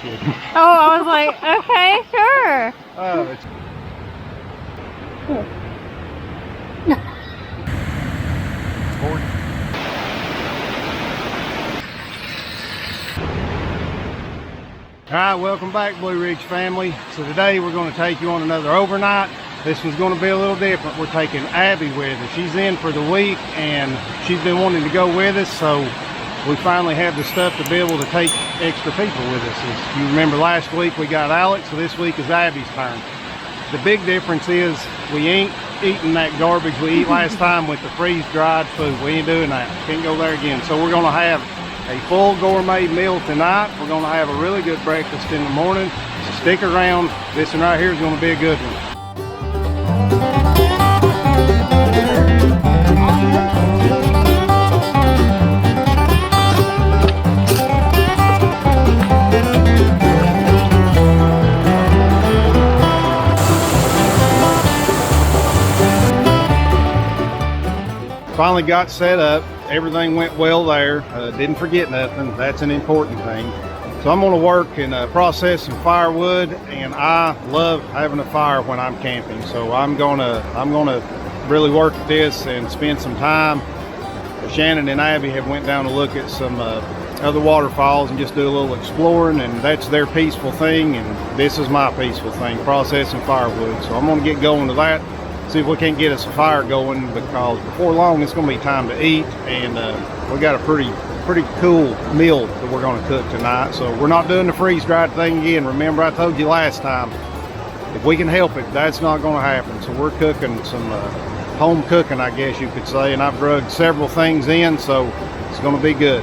Oh, I was like, okay, sure. Oh, it's... All right, welcome back, Blue Ridge family. So today we're going to take you on another overnight. This one's going to be a little different. We're taking Abbey with us. She's in for the week and she's been wanting to go with us, so we finally have the stuff to be able to take extra people with us. As you remember, last week we got Alex, so this week is Abby's turn. The big difference is we ain't eating that garbage we eat last time with the freeze-dried food. We ain't doing that. Can't go there again. So we're going to have a full gourmet meal tonight. We're going to have a really good breakfast in the morning. So stick around. This one right here is going to be a good one. Finally got set up. Everything went well there. Didn't forget nothing. That's an important thing. So I'm going to work and process some firewood, and I love having a fire when I'm camping. So I'm gonna really work at this and spend some time. Shannon and Abbey have went down to look at some other waterfalls and just do a little exploring, and that's their peaceful thing, and this is my peaceful thing, processing firewood. So I'm going to get going to that. See if we can't get us a fire going, because before long it's going to be time to eat, and we got a pretty cool meal that we're going to cook tonight. So we're not doing the freeze-dried thing again. Remember, I told you last time, if we can help it, that's not going to happen. So we're cooking some home cooking, I guess you could say, and I've drugged several things in, so it's going to be good.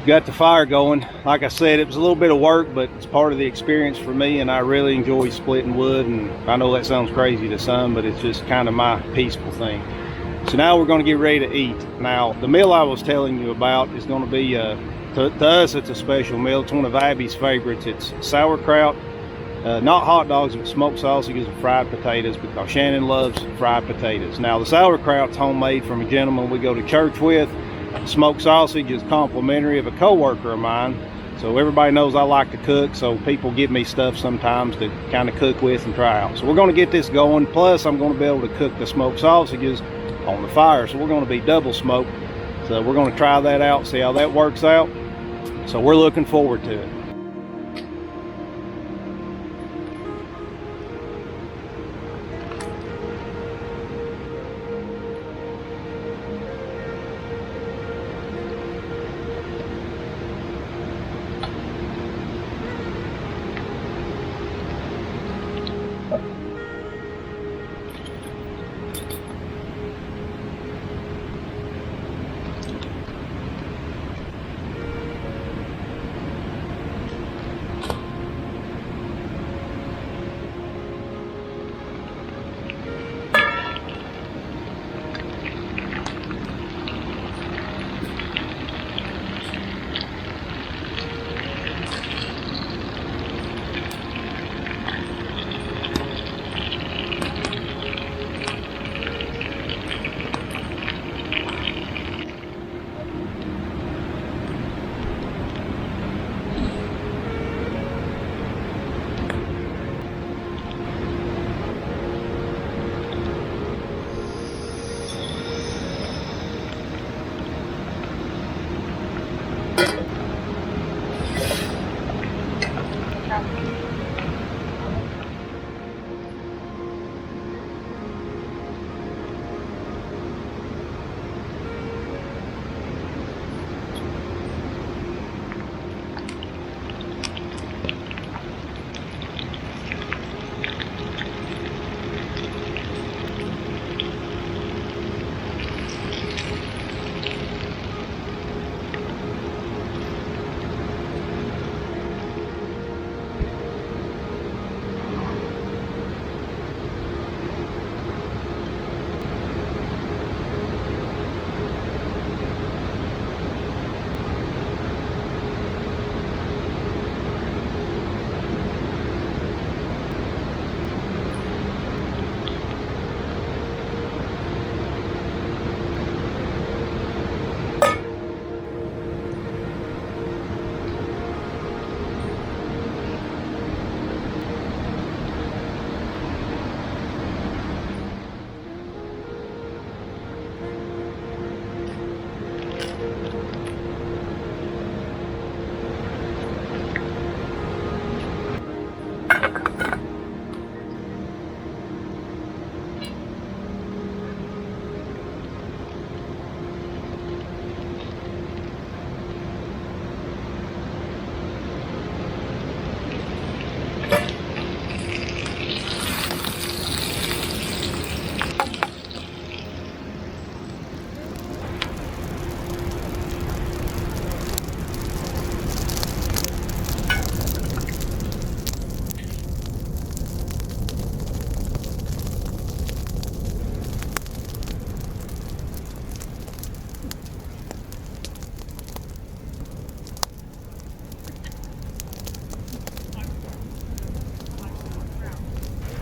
Got the fire going. Like I said, it was a little bit of work, but it's part of the experience for me, and I really enjoy splitting wood. And I know that sounds crazy to some, but it's just kind of my peaceful thing. So now we're going to get ready to eat. Now, the meal I was telling you about is going to be, to us, it's a special meal. It's one of Abby's favorites. It's sauerkraut, not hot dogs, but smoked sausages and fried potatoes, because Shannon loves fried potatoes. Now, the sauerkraut's homemade from a gentleman we go to church with. Smoked sausage is complimentary of a co-worker of mine. So everybody knows I like to cook, so people give me stuff sometimes to kind of cook with and try out. So we're going to get this going. Plus, I'm going to be able to cook the smoked sausages on the fire. So we're going to be double smoked. So we're going to try that out, see how that works out. So we're looking forward to it.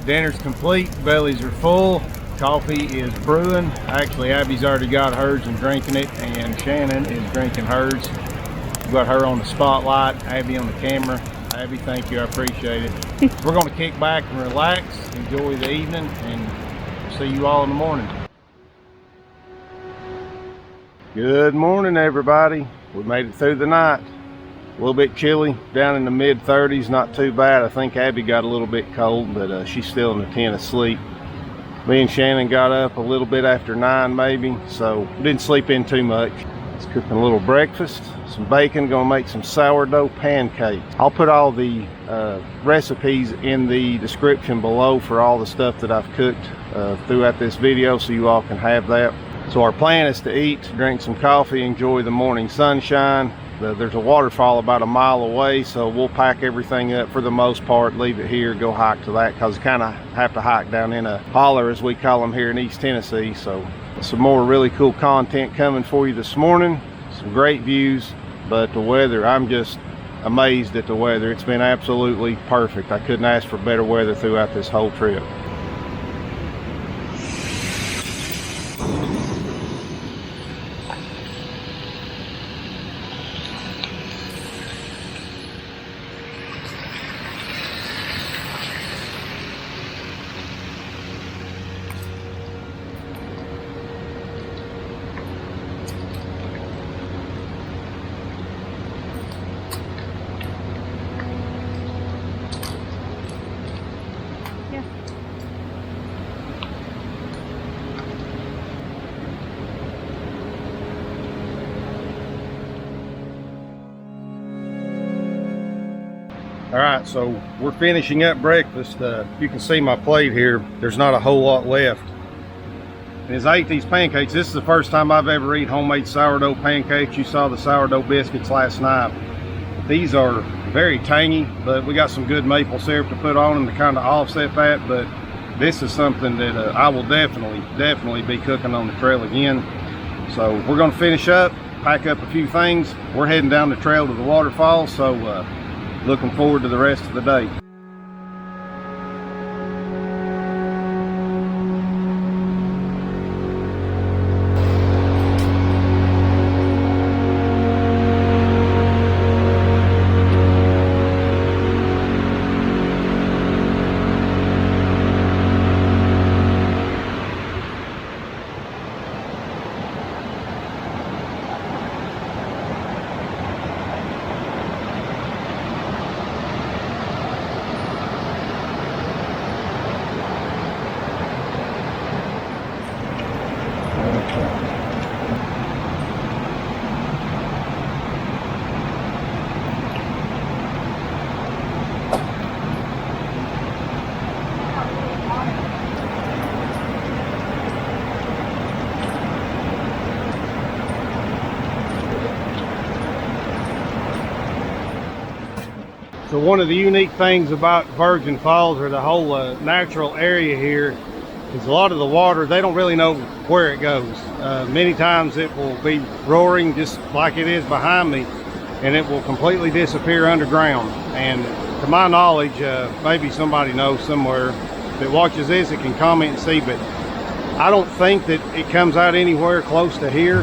Dinner's complete, bellies are full, coffee is brewing. Actually, Abby's already got hers and drinking it, and Shannon is drinking hers. We've got her on the spotlight, Abby on the camera. Abby, thank you, I appreciate it. We're gonna kick back and relax, enjoy the evening, and see you all in the morning. Good morning, everybody. We made it through the night. A little bit chilly, down in the mid 30s, not too bad. I think Abby got a little bit cold, but she's still in the tent asleep. Me and Shannon got up a little bit after 9 maybe, so didn't sleep in too much. Just cooking a little breakfast, some bacon, gonna make some sourdough pancakes. I'll put all the recipes in the description below for all the stuff that I've cooked throughout this video, so you all can have that. So our plan is to eat, drink some coffee, enjoy the morning sunshine. There's a waterfall about a mile away, so we'll pack everything up for the most part, leave it here, go hike to that, because kind of have to hike down in a holler, as we call them here in East Tennessee. So some more really cool content coming for you this morning, some great views, but the weather, I'm just amazed at the weather. It's been absolutely perfect. I couldn't ask for better weather throughout this whole trip. All right, so we're finishing up breakfast. You can see my plate here. There's not a whole lot left. And as I ate these pancakes, this is the first time I've ever eaten homemade sourdough pancakes. You saw the sourdough biscuits last night. These are very tangy, but we got some good maple syrup to put on them to kind of offset that. But this is something that I will definitely be cooking on the trail again. So we're gonna finish up, pack up a few things. We're heading down the trail to the waterfall, so looking forward to the rest of the day. So one of the unique things about Virgin Falls, or the whole natural area here, is a lot of the water, they don't really know where it goes. Many times it will be roaring just like it is behind me, and it will completely disappear underground. And to my knowledge, maybe somebody knows somewhere that watches this that can comment and see, but I don't think that it comes out anywhere close to here,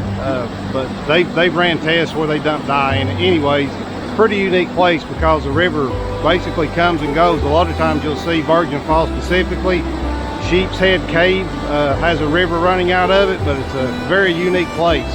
but they've ran tests where they dump dye in it. Anyways, pretty unique place because the river basically comes and goes. A lot of times you'll see Virgin Falls specifically, Sheep's Head Cave has a river running out of it, but it's a very unique place.